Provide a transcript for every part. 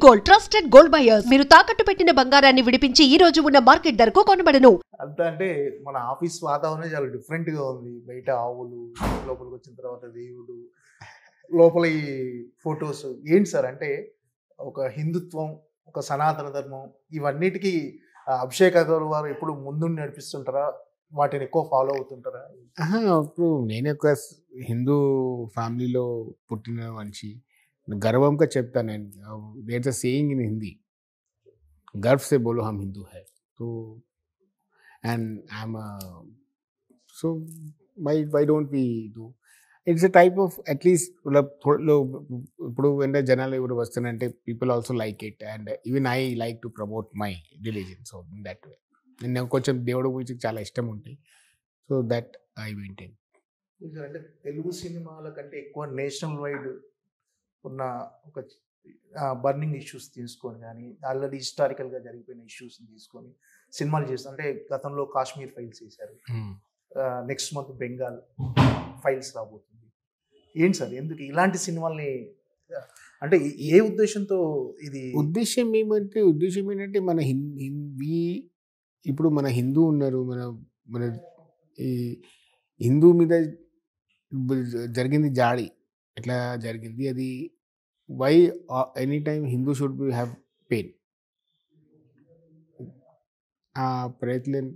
Gold trusted gold buyers. మీరు తాకట్టు పెట్టిన బంగారాన్ని విడిపించి ఈ రోజు ఉన్న మార్కెట్ ధరకు కొనబడను. అంత అంటే మన ఆఫీస్ వాతావరణం చాలా డిఫరెంట్ గా ఉంది. బయట ఆవులు, లోపలికి వచ్చిన తర్వాత దేవుడు, లోపల ఈ ఫొటోస్ ఏంటి సార్? అంటే ఒక హిందుత్వం, ఒక సనాతన ధర్మం, ఇవన్నిటికీ అభిషేక్ అగర్వాల్ వారు ఎప్పుడు ముందుండి నడిపిస్తుంటారా? వాటిని ఎక్కువ ఫాలో అవుతుంటారా? ఇప్పుడు నేను ఒక హిందూ ఫ్యామిలీలో పుట్టిన మనిషి, గర్వంగా చెప్తాను నేను. There a saying in Hindi, गर्व से बोलो हम हिंदू है. तो and I'm so why don't we do? It's a type of at least ఇప్పుడు అంటే జనాలు ఇప్పుడు వస్తానంటే people also like it, and even I like to promote my religion. So in that వే నేను కొంచెం దేవుడు గురించి చాలా ఇష్టం ఉంటాయి. So that I maintain. అంటే తెలుగు సినిమాల కంటే ఎక్కువ నేషనల్ వైడ్ ఉన్న ఒక బర్నింగ్ ఇష్యూస్ తీసుకొని కానీ ఆల్రెడీ హిస్టారికల్గా జరిగిపోయిన ఇష్యూస్ని తీసుకొని సినిమాలు చేస్తారు. అంటే గతంలో కాశ్మీర్ ఫైల్స్ చేశారు, నెక్స్ట్ మంత్ బెంగాల్ ఫైల్స్ రాబోతుంది. ఏంటి సార్, ఎందుకు ఇలాంటి సినిమాల్ని, అంటే ఏ ఉద్దేశంతో? ఇది ఉద్దేశం ఏంటంటే మన ఇప్పుడు మన హిందూ ఉన్నారు, మన ఈ హిందూ మీద జరిగింది జాడి ఎట్లా జరిగింది, అది why any time Hindu should be have pain. ఆ ప్రయత్నం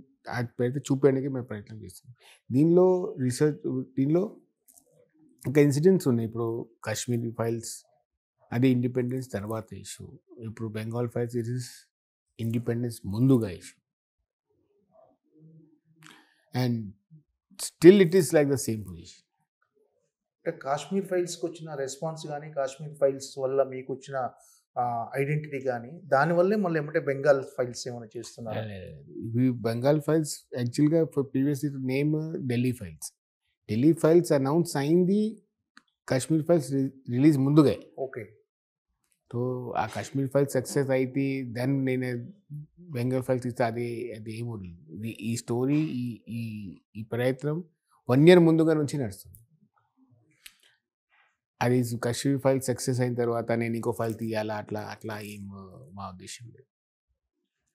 చూపించడానికి మేము ప్రయత్నం చేస్తాం. దీనిలో దీనిలో ఒక ఇన్సిడెంట్స్ ఉన్నాయి. ఇప్పుడు కాశ్మీర్ ఫైల్స్ అది ఇండిపెండెన్స్ తర్వాత ఇష్యూ. ఇప్పుడు Bengal files it is independence ముందుగా issue. And still it is like the same position. అంటే కాశ్మీర్ ఫైల్స్కి వచ్చిన రెస్పాన్స్ కానీ, కాశ్మీర్ ఫైల్స్ వల్ల మీకు వచ్చిన ఐడెంటిటీ కానీ, దానివల్లే మళ్ళీ ఏమంటే బెంగాల్ ఫైల్స్ ఏమైనా చేస్తున్నారు? బెంగాల్ ఫైల్స్ యాక్చువల్గా previous name Delhi files. Delhi files announce అయింది కాశ్మీర్ ఫైల్స్ రిలీజ్ ముందుగా. ఓకే. సో ఆ కాశ్మీర్ ఫైల్స్ సక్సెస్ అయితే దెన్ నేను బెంగాల్ ఫైల్స్ ఇస్తే అది ఏముంది. ఈ స్టోరీ ఈ ప్రయత్నం 1 year ముందుగా నుంచి నడుస్తుంది. అది కాశ్మీర్ ఫైల్ సక్సెస్ అయిన తర్వాత నేను ఇంకో ఫైల్ తీయాలా అట్లా ఏం మా ఉద్దేశం లేదు.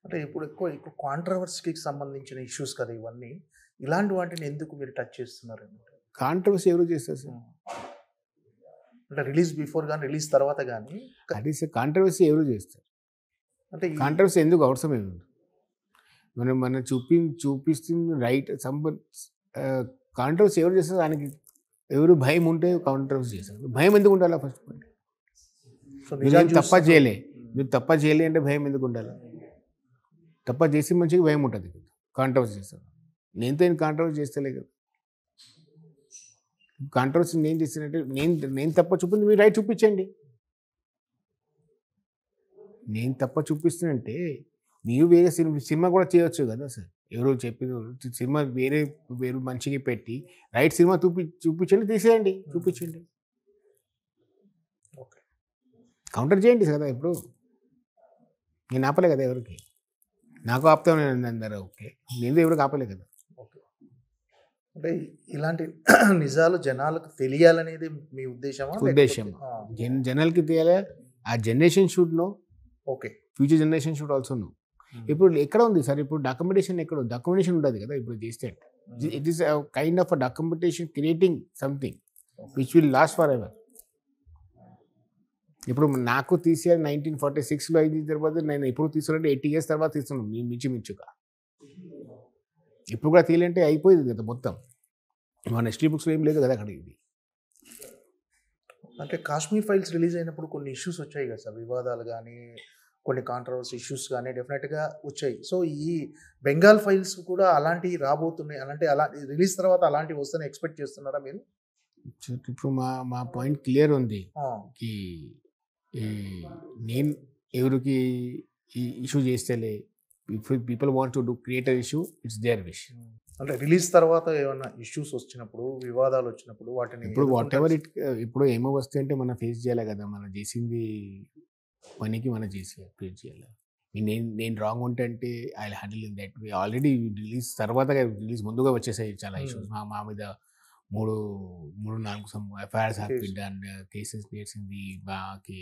అంటే ఇప్పుడు ఎక్కువ కాంట్రవర్సీకి సంబంధించిన ఇష్యూస్ కదా ఇవన్నీ. ఇలాంటి వాటిని ఎందుకు మీరు టచ్ చేస్తున్నారు? కాంట్రవర్సీ ఎవరు చేస్తారు సార్? అంటే రిలీజ్ బిఫోర్ కానీ రిలీజ్ తర్వాత కానీ అది సార్ కాంట్రవర్సీ ఎవరు చేస్తారు? అంటే కాంట్రవర్సీ ఎందుకు అవసరం ఏమి? మనం చూపిస్తుంది రైట్. కాంట్రవర్సీ ఎవరు చేస్తారు? దానికి ఎవరు భయం ఉంటే కాంట్రవర్సీ చేస్తారు. భయం ఎందుకు ఉండాలి? ఫస్ట్ పాయింట్, మీరు తప్ప చేయలే అంటే భయం ఎందుకు ఉండాలి? తప్ప చేసి మంచిగా భయం ఉంటుంది. కాంట్రవర్సీ చేస్తారు. నేను కాంట్రవర్సీ చేస్తలే కదా. కాంట్రవర్సీ నేను చేసినట్టే నేను తప్ప చూపింది, మీరు రైట్ చూపించండి. నేను తప్ప చూపిస్తున్నంటే మీరు వేరే సినిమా కూడా చేయవచ్చు కదా సార్. ఎవరో చెప్పిన సినిమా వేరే మంచిగా పెట్టి రైట్ సినిమా చూపించండి, తీసేయండి, చూపించండి, ఓకే, కౌంటర్ చేయండి కదా. ఇప్పుడు నేను ఆపలే కదా ఎవరికి, నాకు ఆపుతాను అందరూ, ఓకే, నేను ఎవరికి ఆపలే కదా. ఓకే. అంటే ఇలాంటి నిజాలు జనాలకు తెలియాలనేది మీ ఉద్దేశమా? జనాలకి తెలియాలి. ఆ generation should know. Okay, future generation should also know. ఇప్పుడు ఎక్కడ ఉంది సార్? ఇప్పుడు డాక్యుమెంటేషన్ ఎక్కడ ఉంది? డాక్యుమెంటేషన్ ఉంటుంది కదా ఇప్పుడు చేస్తే. It is kind of a documentation creating something which will last for ever. ఇప్పుడు నాకు తీసేయాలి 1946లో అయిన తర్వాత నేను ఎప్పుడు తీసుకోవాలంటే 80 years తర్వాత తీస్తున్నాను మించుగా. ఇప్పుడు కూడా తీయాలంటే అయిపోయింది కదా మొత్తం. మన హిస్టరీ బుక్స్లో ఏం లేదు కదా అక్కడ. ఇది అంటే కాశ్మీర్ ఫైల్స్ రిలీజ్ అయినప్పుడు కొన్ని ఇష్యూస్ వచ్చాయి కదా సార్, వివాదాలు కానీ కొన్ని కాంట్రవర్సీ ఇష్యూస్ కానీ డెఫినెట్గా వచ్చాయి. సో ఈ బెంగాల్ ఫైల్స్ కూడా అలాంటివి రాబోతున్నాయి. అలా రిలీజ్ తర్వాత అలాంటివి వస్తాయని ఎక్స్పెక్ట్ చేస్తున్నారా మీరు? ఇప్పుడు మా పాయింట్ క్లియర్ ఉంది. నేను ఎవరికి ఈ ఇష్యూ చేస్తేలే. If people want to do create a issue, it's their wish. అంటే రిలీజ్ తర్వాత ఏమైనా ఇష్యూస్ వచ్చినప్పుడు, వివాదాలు వచ్చినప్పుడు వాటిని ఇప్పుడు వాట్ ఎవర్ ఇప్పుడు ఏమో వస్తే అంటే మనం ఫేస్ చేయాలి కదా. మనం చేసింది పనికి మనం ఫేస్ చేయాలి. నేను రాంగ్ ఉంటే అంటే I handle in that way. Already release తర్వాత రిలీజ్ ముందుగా వచ్చేసాయి చాలా ఇష్యూస్. మా మీద 3-4 FIRs have been done, cases creates in the బాకి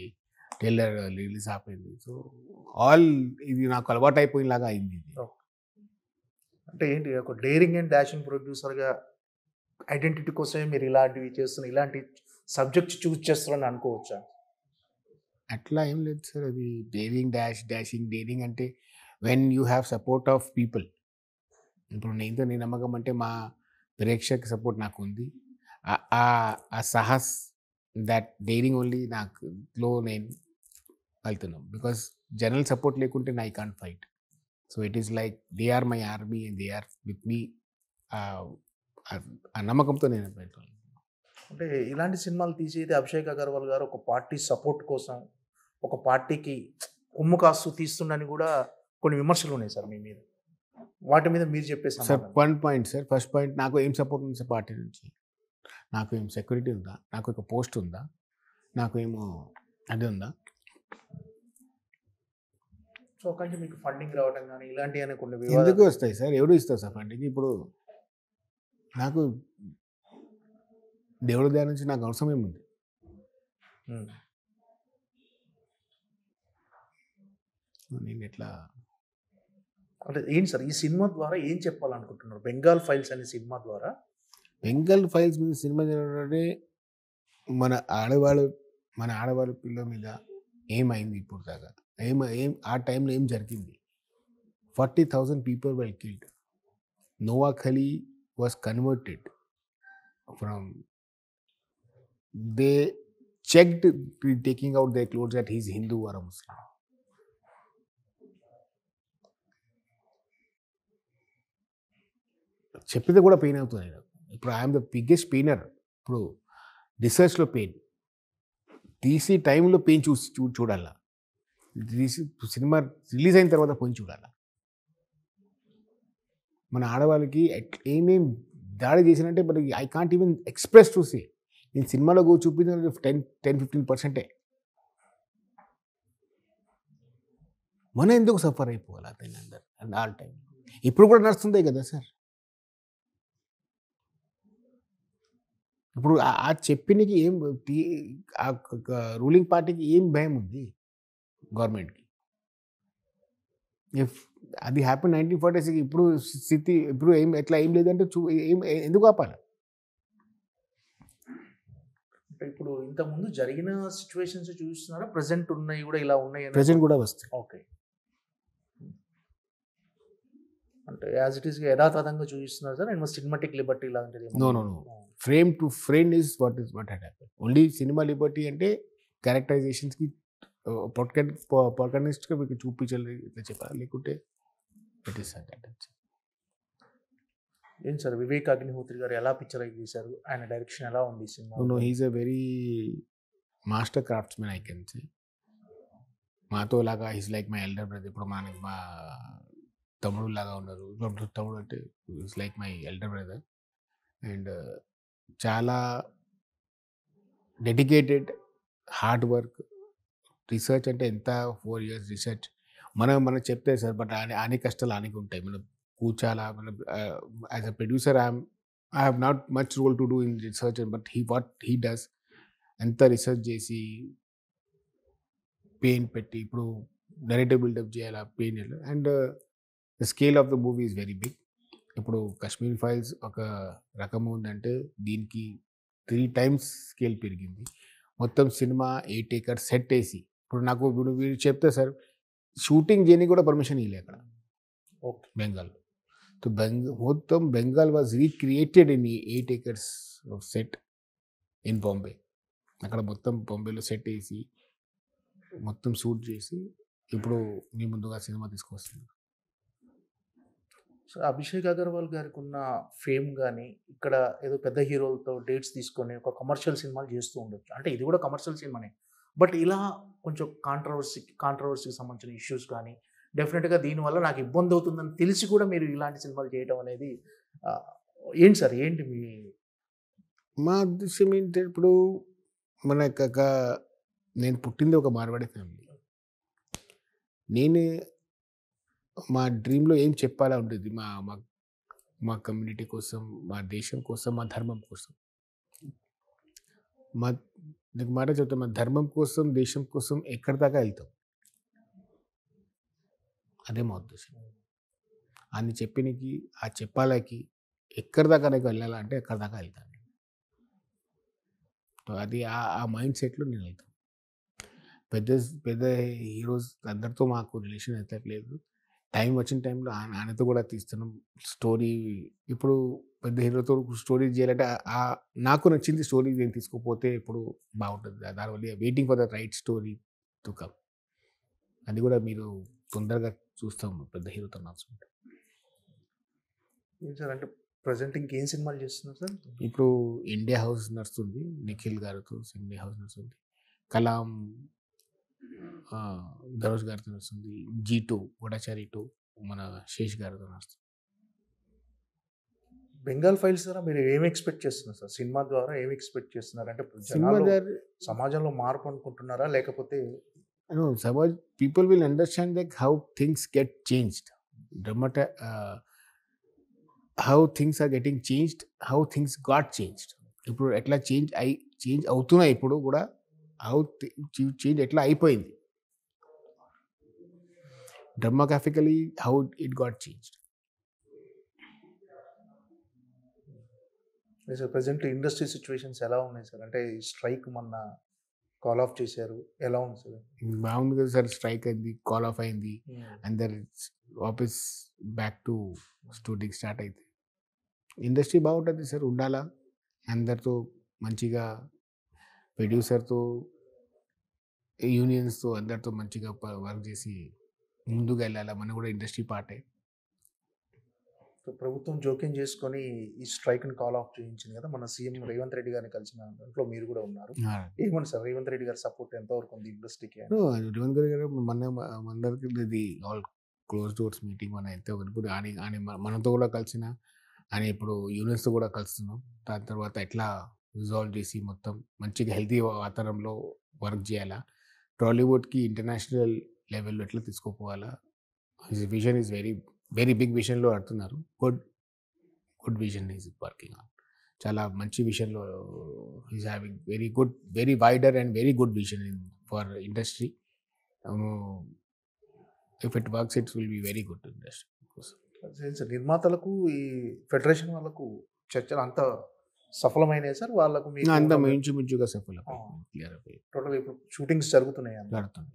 టైలర్ రిలీజ్ ఆపింది. సో ఆల్ ఇది నాకు అలవాటు అయిపోయినలాగా అయింది ఇది. అంటే ఏంటి ఒక డేరింగ్ అండ్ డాషింగ్ ప్రొడ్యూసర్గా ఐడెంటిటీ కోసమే మీరు ఇలాంటివి చేస్తున్న ఇలాంటి సబ్జెక్ట్స్ చూస్ చేస్తారని అనుకోవచ్చా? అట్లా ఏం లేదు సార్. అది డేరింగ్ డేరింగ్ అంటే when you have support of people. ఇప్పుడు నేనుతో నీ నమ్మకం అంటే మా ప్రేక్షక సపోర్ట్ నాకు ఉంది. ఆ సాహస్ దట్ డేరింగ్ ఓన్లీ నాకులో నేను వెళ్తున్నాను. బికాస్ జనరల్ సపోర్ట్ లేకుంటే I can't fight. So it is like they are my army and they are with me. ఆ నమ్మకంతో నేను వెళ్తాను. అంటే ఇలాంటి సినిమాలు తీసేది అభిషేక్ అగర్వాల్ గారు ఒక పార్టీ సపోర్ట్ కోసం ఒక పార్టీకి కొమ్ము కాస్తూ తీస్తుండని కూడా కొన్ని విమర్శలు ఉన్నాయి సార్ మీ మీద. వాటి మీద మీరు చెప్పే సార్ సమాధానం. 1 పాయింట్ సార్. ఫస్ట్ పాయింట్, నాకు ఏం సపోర్ట్ ఉంది సార్ పార్టీ నుంచి? నాకు ఏం సెక్యూరిటీ ఉందా? నాకు ఒక పోస్ట్ ఉందా? నాకు ఏమో అది ఉందా? సో అక్కడి మీకు ఫండింగ్ రావడం కానీ ఇలాంటివి అనే కొన్ని ఎందుకు వివాదాలు వస్తాయి సార్? ఎవరు ఇస్తారు సార్ ఫండింగ్? ఇప్పుడు నాకు దేవుడి దగ్గర నుంచి నాకు అవసరం ఏముంది? ఉమ్. నేను ఎట్లా అంటే ఏంటి సార్ ఈ సినిమా ద్వారా ఏం చెప్పాలనుకుంటున్నారు? బెంగాల్ ఫైల్స్ అనే సినిమా ద్వారా బెంగాల్ ఫైల్స్ మీద సినిమా జరగడే మన ఆడవాళ్ళ పిల్లల మీద ఏమైంది ఇప్పుడు దాకా? ఆ టైంలో ఏం జరిగింది? 40,000 people were killed. Noakhali was converted from they checked taking out they clothes that he's Hindu or Muslim. చెప్పితే కూడా పెయిన్ అవుతుంది నాకు. ఇప్పుడు ఐఎమ్ ద బిగ్గెస్ట్ పెయినర్. ఇప్పుడు రీసెర్చ్లో పెయిన్, తీసి టైంలో పెయిన్ చూడాల, సినిమా రిలీజ్ అయిన తర్వాత పోయి చూడాల. మన ఆడవాళ్ళకి ఏమేం దాడి చేసినంటే మరి I can't even express to say. నేను సినిమాలో చూపించిన 10-15%. మనం ఎందుకు సఫర్ అయిపోవాలి అతని అందరు అండ్ ఆల్ టైం? ఇప్పుడు కూడా నడుస్తుందే కదా సార్. ఇప్పుడు ఆ చెప్పినకి ఏం రూలింగ్ పార్టీకి ఏం భయం ఉంది గవర్నమెంట్కి? ఇఫ్ అది హ్యాపీ 1946 ఇప్పుడు స్థితి ఇప్పుడు ఏం లేదంటే ఎందుకు ఆపాలి? అంటే ఇప్పుడు ఇంతకుముందు జరిగిన సిచ్యువేషన్స్ చూస్తున్నారా? ప్రెసెంట్ ఉన్నాయి కూడా ఇలా ఉన్నాయి ప్రెజెంట్ కూడా వస్తాయి. ఓకే. అంటే యాజ్ ఇట్ ఈస్ యథాతథంగా చూపిస్తున్నారు సార్. అండ్ సినిమాటిక్ లిబర్టీ లాంటిది no frame to frame is what had happen. Only cinema liberty అంటే క్యారెక్టరైజేషన్స్కి ప్రొటగనిస్ట్గా మీకు చూపించాలి ఇట్లా చెప్పాలి, లేకుంటే ఇట్ ఈస్ ఏం సార్ వివేక్ అగ్నిహోత్రి గారు ఎలా పిక్చరైజ్ చేశారు? ఆయన డైరెక్షన్ ఎలా ఉంది ఈ cinema? No he is a very master craftsmen I can say. మాతో లాగా he's like my elder brother. ఇప్పుడు మా తమ్ముడు లాగా ఉన్నారు. తమ్ముడు అంటే it's like my elder brother. And చాలా డెడికేటెడ్, హార్డ్ వర్క్. రీసెర్చ్ అంటే ఎంత 4 years రీసెర్చ్ మనం చెప్తే సార్, బట్ అన్ని కష్టాలు ఆయనకి ఉంటాయి. మనం కూర్చాలా, మనం as a producer I have not much role to do in research, but what he does ఎంత రీసెర్చ్ చేసి పెయిన్ పెట్టి ఇప్పుడు నెరేటివ్ బిల్డప్ చేయాలి pain. And the scale of the movie is very big. ఇప్పుడు కాశ్మీర్ ఫైల్స్ ఒక రకం ఉందంటే దీనికి 3 times స్కేల్ పెరిగింది. మొత్తం సినిమా 8 acres సెట్ వేసి ఇప్పుడు నాకు వీళ్ళు చెప్తే సార్ షూటింగ్ చేయని కూడా పర్మిషన్ ఇవ్వలే అక్కడ ఓకే బెంగాల్. సో మొత్తం Bengal was recreated in 8 acres of set in Bombay. అక్కడ మొత్తం బాంబేలో సెట్ వేసి మొత్తం షూట్ చేసి ఇప్పుడు మీ ముందుగా సినిమా తీసుకొస్తుంది. సో అభిషేక్ అగర్వాల్ గారికి ఉన్న ఫేమ్ కానీ ఇక్కడ ఏదో పెద్ద హీరోలతో డేట్స్ తీసుకొని ఒక కమర్షియల్ సినిమాలు చేస్తూ ఉండొచ్చు. అంటే ఇది కూడా కమర్షియల్ సినిమానే, బట్ ఇలా కొంచెం కాంట్రవర్సీకి సంబంధించిన ఇష్యూస్ కానీ డెఫినెట్గా దీనివల్ల నాకు ఇబ్బంది అవుతుందని తెలిసి కూడా మీరు ఇలాంటి సినిమాలు చేయడం అనేది ఏంటి సార్? ఏంటి మీ మా ఉద్దేశం ఏంటంటే ఇప్పుడు నేను పుట్టింది ఒక మార్వాడి ఫ్యామిలీ. నేను మా డ్రీమ్లో ఏం చెప్పాలా ఉంటుంది మా కమ్యూనిటీ కోసం, మా దేశం కోసం, మా ధర్మం కోసం. నీకు మాట చెప్తాను, ధర్మం కోసం దేశం కోసం ఎక్కడి దాకా వెళ్తాం, అదే మా ఉద్దేశం. అని చెప్పినకి ఆ చెప్పాలకి ఎక్కడి దాకా నాకు వెళ్ళాలంటే ఎక్కడి దాకా వెళ్తాను. అది ఆ మైండ్ సెట్లో నేను వెళ్తాను. పెద్ద పెద్ద హీరోస్ అందరితో మాకు రిలేషన్ ఎత్తట్లేదు. టైం వచ్చిన టైంలో ఆయనతో కూడా తీస్తున్నాం స్టోరీ. ఇప్పుడు పెద్ద హీరోతో స్టోరీ చేయాలంటే నాకు నచ్చింది స్టోరీ నేను తీసుకోకపోతే ఇప్పుడు బాగుంటుంది. దానివల్ల waiting for the right story to come. అది కూడా మీరు తొందరగా చూస్తాం పెద్ద హీరోతో నడుచుకుంటాం. ఏం సార్ అంటే ప్రజెంట్ ఇంకేం సినిమాలు చేస్తున్నారు సార్? ఇప్పుడు ఇండియా హౌస్ నడుస్తుంది, నిఖిల్ గారితో ఇండియా హౌస్ నడుస్తుంది. కలాం ధనుష్ గారితో నడుస్తుంది. G2 గూఢచారి 2 మన శేష్ గారితో నడుస్తుంది. బెంగాల్ ఫైల్స్ ద్వారా మీరు ఏమి ఎక్స్పెక్ట్ చేస్తున్నారు సార్? సినిమా ద్వారా ఏమి ఎక్స్పెక్ట్ చేస్తున్నారు? అంటే సినిమా జనాలు ద్వారా సమాజంలో మార్పు అనుకుంటున్నారా, లేకపోతే సమాజ్ people will understand like how things get changed, how things are getting changed, how things got changed. ఇప్పుడు ఎట్లా చేంజ్ అవుతున్నాయి, ఇప్పుడు కూడా హౌ చేంజ్ ఎట్లా అయిపోయింది, demographically how it got changed. Sir present industry situations ఎలా ఉన్నాయి సార్? అంటే స్ట్రైక్ మొన్న కాల్ ఆఫ్ చేశారు, ఎలా ఉంది సార్? బాగుంది కదా సార్, స్ట్రైక్ అయింది, కాల్ ఆఫ్ అయింది, అందరు వాపస్ బ్యాక్ టు షూటింగ్ స్టార్ట్ అయితే ఇండస్ట్రీ బాగుంటుంది సార్. ఉండాలా అందరితో మంచిగా, ప్రొడ్యూసర్తో, యూనియన్స్తో అందరితో మంచిగా వర్క్ చేసి ముందుకు వెళ్ళాలా. మనం కూడా ఇండస్ట్రీ పార్టే. ప్రభుత్వం జోక్యం చేసుకొని ఈ స్ట్రైక్ని కాల్ ఆఫ్ చేయించింది కదా, మన సీఎం రేవంత్ రెడ్డి గారిని కలిసిన దాంట్లో మీరు కూడా ఉన్నారు. ఏమని సార్ రేవంత్ రెడ్డి గారి సపోర్ట్ ఎంతవరకు ఉంది ఇండస్ట్రీకి? రేవంత్ రెడ్డి గారు మనందరికి ఇది ఆల్ క్లోజ్ డోర్స్ మీటింగ్ మన ఎంత ఇప్పుడు ఆయన మనతో కూడా కలిసిన, ఆయన ఇప్పుడు యూనియన్స్తో కూడా కలుస్తున్నాం. దాని తర్వాత ఎట్లా రిజాల్వ్ చేసి మొత్తం మంచిగా హెల్తీ వాతావరణంలో వర్క్ చేయాలా, టాలీవుడ్కి ఇంటర్నేషనల్ లెవెల్లో ఎట్లా తీసుకోపోవాలా. His vision is very big విషన్లో ఆడుతున్నారు. Good vision is working on. చాలా మంచి విషయంలో is having very wider and very good vision for industry. If it works it will be very good industry. Sir నిర్మాతలకు ఈ ఫెడరేషన్ వాళ్ళకు చర్చలు అంత సఫలమైనాయి సార్? వాళ్ళకు అంత మించుగా సఫలం టోటల్ ఇప్పుడు షూటింగ్స్ జరుగుతున్నాయి జరుగుతుంది.